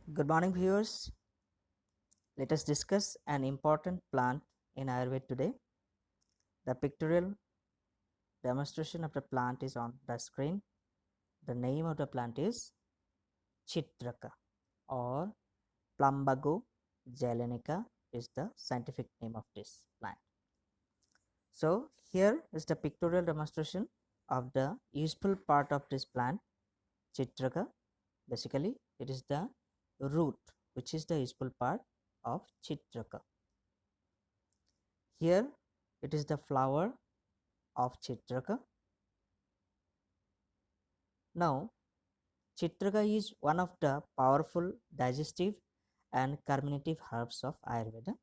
Good morning, viewers. Let us discuss an important plant in Ayurveda today. The pictorial demonstration of the plant is on the screen. The name of the plant is Chitraka or Plumbago jalanica is the scientific name of this plant. So, here is the pictorial demonstration of the useful part of this plant, Chitraka. Basically, it is the root which is the useful part of Chitraka. Here it is the flower of Chitraka. Now, Chitraka is one of the powerful digestive and carminative herbs of Ayurveda.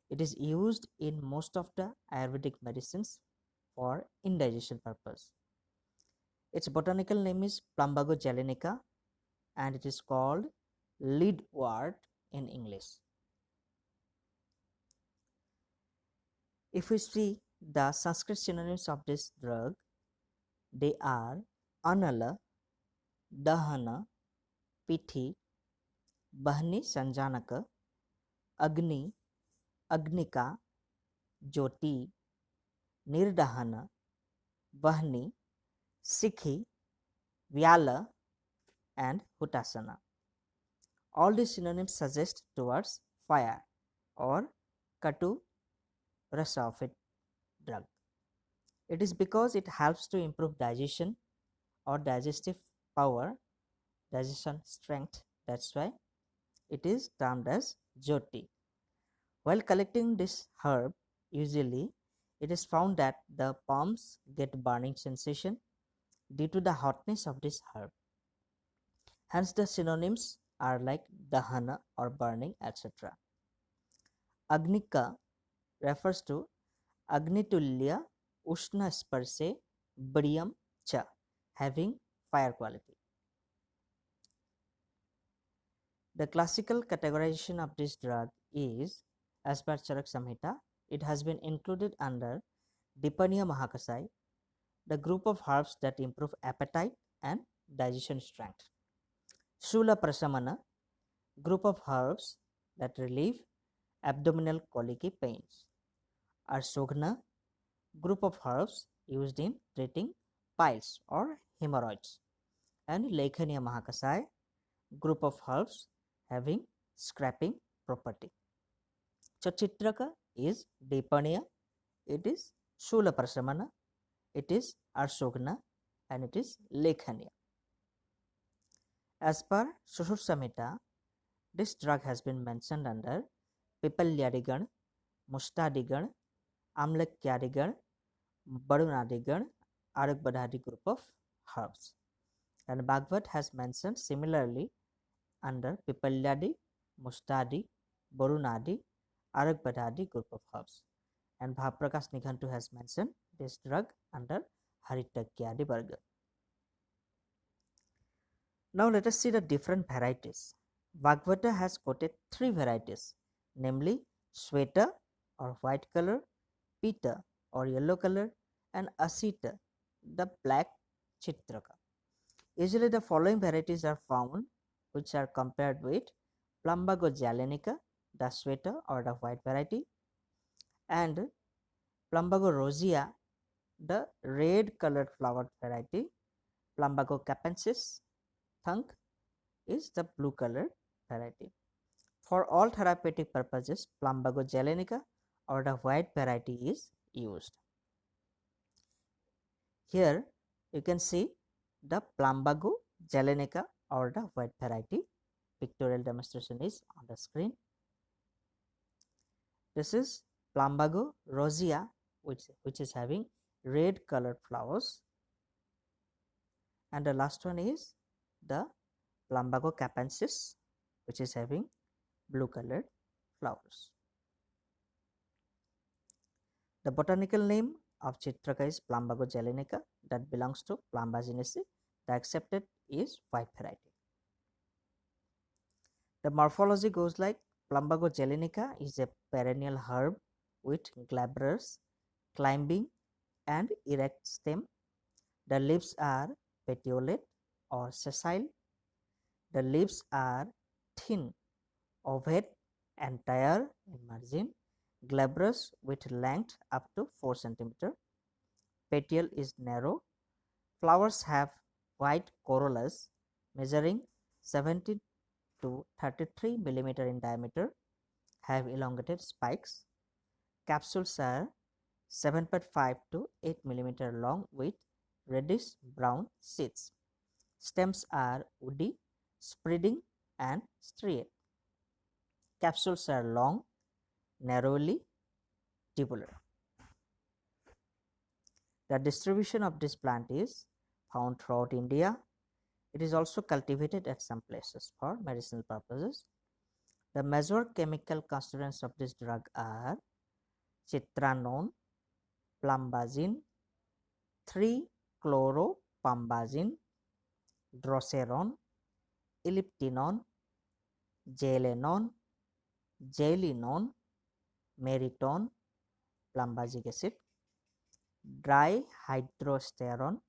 It is used in most of the Ayurvedic medicines for indigestion purpose. Its botanical name is Plumbago jalanica and it is called leadwort in English. If we see the Sanskrit synonyms of this drug, they are Anala, Dahana, Pithi, Bahni Sanjanaka, Agni, Agnika, Jyoti, Nirdahana, Bahni, Sikhi, Vyala, and Hutasana. All these synonyms suggest towards fire or Katu rasa of a drug. It is because it helps to improve digestion or digestive power, digestion strength. That's why it is termed as Jyoti. While collecting this herb, usually it is found that the palms get burning sensation due to the hotness of this herb. Hence, the synonyms are like dahana or burning, etc. Agnika refers to Agnitulya Ushna Sparse Briyam Cha, having fire quality. The classical categorization of this drug is, as per Charak Samhita, it has been included under Dipaniya Mahakasai, the group of herbs that improve appetite and digestion strength. Shula Prasamana, group of herbs that relieve abdominal colicky pains. Arsogna, group of herbs used in treating piles or hemorrhoids. And Lekhaniya Mahakasai, group of herbs having scrapping property. So Chitraka is Dipaniya, it is Shula Prasamana, it is Arsogna, and it is Lekhaniya. As per Sushur Samhita, this drug has been mentioned under Pipalyadigan, Mustadigan, Amlakyadigan, Barunadigan, Aragbadhadi group of herbs. And Bhagavad has mentioned similarly under Pipalyadi, Mustadi, Barunadi, Aragbadhadi group of herbs. And Bhaprakash Nighantu has mentioned this drug under Haritakyadi Varga. Now let us see the different varieties. Bhagavata has quoted 3 varieties, namely Shweta or white color, Pita or yellow color, and Asita, the black Chitraka. Usually the following varieties are found which are compared with Plumbago jalanica, the Shweta or the white variety, and Plumbago rosea, the red colored flowered variety, Plumbago capensis, Thunk is the blue colored variety. For all therapeutic purposes, Plumbago jalanica or the white variety is used. Here you can see the Plumbago jalanica or the white variety. Pictorial demonstration is on the screen. This is Plumbago rosea, which is having red colored flowers, and the last one is the Plumbago capensis, which is having blue colored flowers. The botanical name of Chitraka is Plumbago jalanica, that belongs to Plumbaginaceae. The accepted is white variety. The morphology goes like Plumbago jalanica is a perennial herb with glabrous, climbing and erect stem. The leaves are petiolate or sessile. The leaves are thin, ovate, entire in margin, glabrous with length up to 4 cm. Petiole is narrow. Flowers have white corollas measuring 17 to 33 mm in diameter, have elongated spikes. Capsules are 7.5 to 8 mm long with reddish brown seeds. Stems are woody, spreading and striate. Capsules are long, narrowly tubular. The distribution of this plant is found throughout India. It is also cultivated at some places for medicinal purposes. The major chemical constituents of this drug are citranone, plumbazine, 3-chloropambazine, droseron, elliptinone, gelenon, gelinon, meritone, plumbazic acid, dihydrosterone,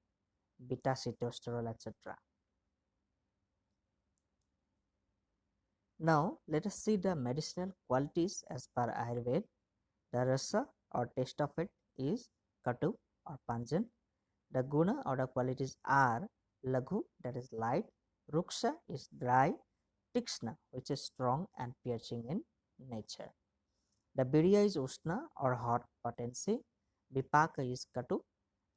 beta-sitosterol, etc. Now, let us see the medicinal qualities as per Ayurveda. The rasa or taste of it is katu or pungent. The guna or the qualities are laghu, that is light, ruksha is dry, tikshna which is strong and piercing in nature. The birya is ushna or hot potency. Vipaka is katu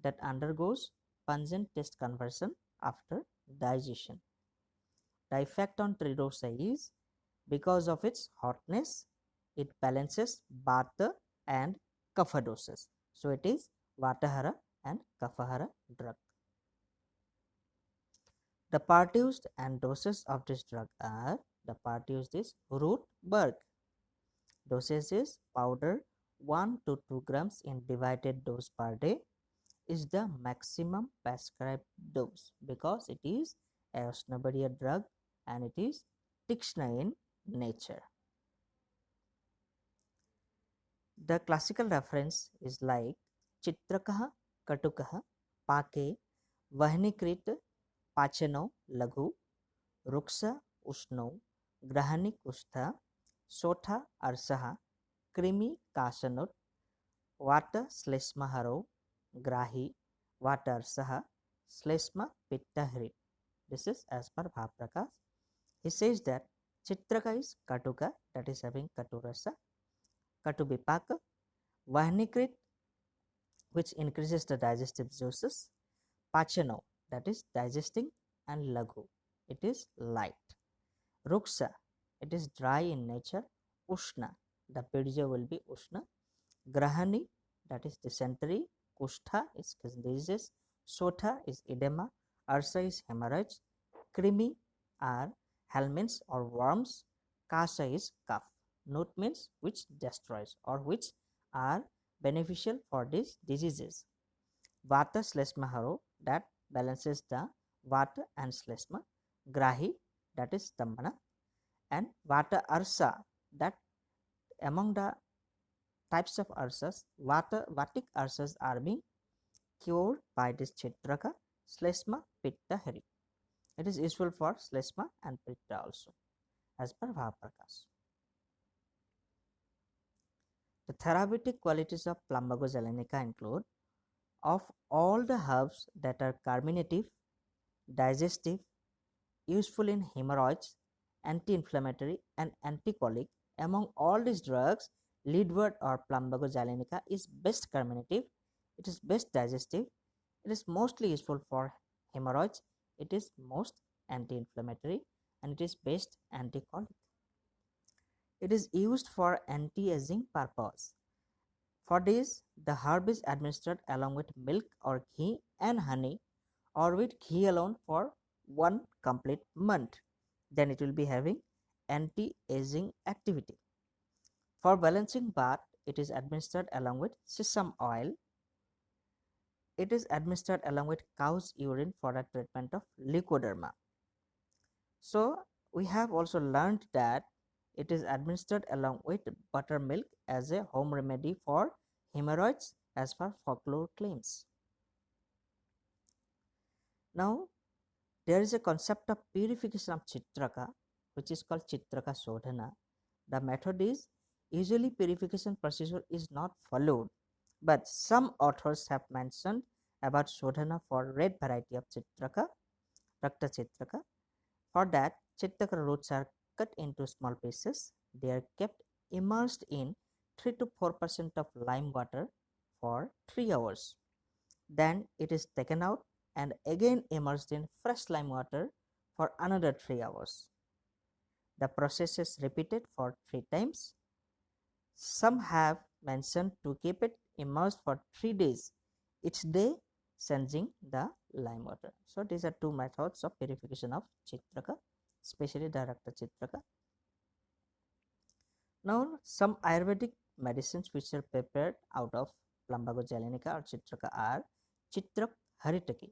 that undergoes pungent taste conversion after digestion. The effect on tridosa is because of its hotness, it balances vata and kapha doses. So it is vatahara and kaphahara drug. The part used and doses of this drug are: the part used is root bark. Dosage is powder 1 to 2 grams in divided dose per day is the maximum prescribed dose because it is a Ushnabadiya drug and it is Tikshna in nature. The classical reference is like Chitrakaha Katukaha Pake Vahnikrit Pachano Laghu Ruksa Ushno Grahani Kushtha Sotha Arsaha Krimi Kasanut Vata Slesma Haro Grahi Vata Arsaha Slesma Pittahri. This is as per Bhaprakash. He says that Chitraka is Katuka, that is having Katurasa, Katubipaka, Vahnikrit, which increases the digestive juices, Pachano, that is digesting, and Laghu, it is light. Ruksa, it is dry in nature. Ushna, the pirja will be Ushna. Grahani, that is dysentery. Kushtha is diseases. Sotha is edema. Arsa is hemorrhage. Krimi are helminths or worms. Kasa is cough. Note means which destroys or which are beneficial for these diseases. Vata Slesma Haro, that balances the Vata and Slesma. Grahi, that is Stambhana. And Vata Arsa, that among the types of arsas, Vatic arsas are being cured by this Chitraka, Slesma, Pitta, Hari. It is useful for Slesma and Pitta also, as per Bhaprakash. The therapeutic qualities of Plumbago zelenica include: of all the herbs that are carminative, digestive, useful in hemorrhoids, anti-inflammatory and anticolic, among all these drugs, leadwort or Plumbago zelenica is best carminative, it is best digestive, it is mostly useful for hemorrhoids, it is most anti-inflammatory, and it is best anticolic. It is used for anti-aging purpose. For this, the herb is administered along with milk or ghee and honey, or with ghee alone for 1 complete month. Then it will be having anti-aging activity. For balancing bath, it is administered along with sesame oil. It is administered along with cow's urine for the treatment of leukoderma. So we have also learned that it is administered along with buttermilk as a home remedy for hemorrhoids as per folklore claims. Now, there is a concept of purification of Chitraka which is called Chitraka Shodhana. The method is usually purification procedure is not followed, but some authors have mentioned about Shodhana for red variety of Chitraka, Rakta Chitraka. For that, Chitraka roots are cut into small pieces. They are kept immersed in 3 to 4% of lime water for 3 hours. Then it is taken out and again immersed in fresh lime water for another 3 hours. The process is repeated for 3 times. Some have mentioned to keep it immersed for 3 days, each day changing the lime water. So these are two methods of purification of Chitraka, especially the Rakta Chitraka. Now some Ayurvedic medicines which are prepared out of Plumbago jalanica or Chitraka are Chitrak Haritaki,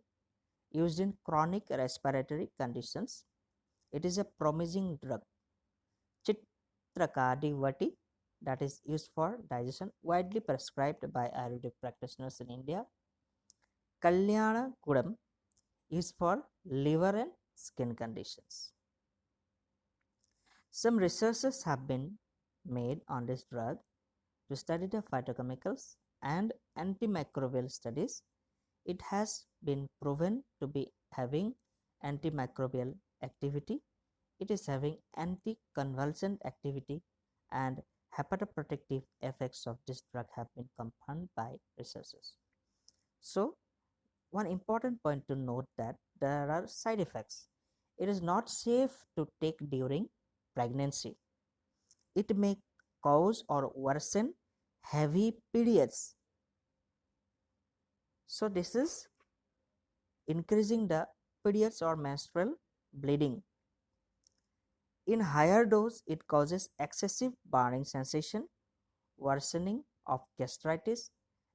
used in chronic respiratory conditions. It is a promising drug. Chitrakadivati, that is used for digestion, widely prescribed by Ayurvedic practitioners in India. Kalyana Kudam, used for liver and skin conditions. Some researches have been made on this drug to study the phytochemicals and antimicrobial studies. It has been proven to be having antimicrobial activity. It is having anticonvulsant activity, and hepatoprotective effects of this drug have been confirmed by researchers. So one important point to note that there are side effects. It is not safe to take during pregnancy. It may cause or worsen heavy periods. So this is increasing the periods or menstrual bleeding. In higher dose, it causes excessive burning sensation, worsening of gastritis,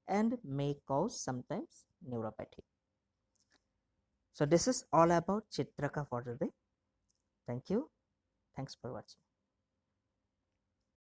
and may cause sometimes neuropathy. So this is all about Chitraka for today. Thank you. Thanks for watching.